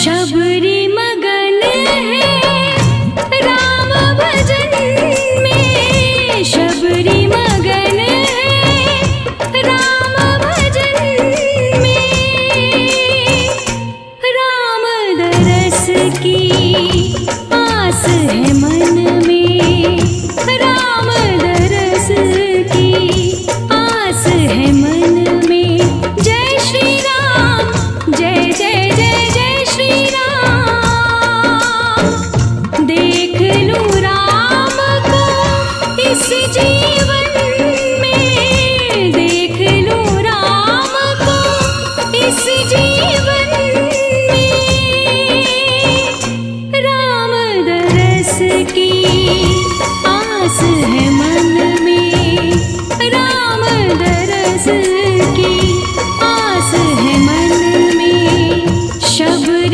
शबरी मगन है राम भजन में, शबरी मगन है राम भजन में। राम दरस की आस है मन में,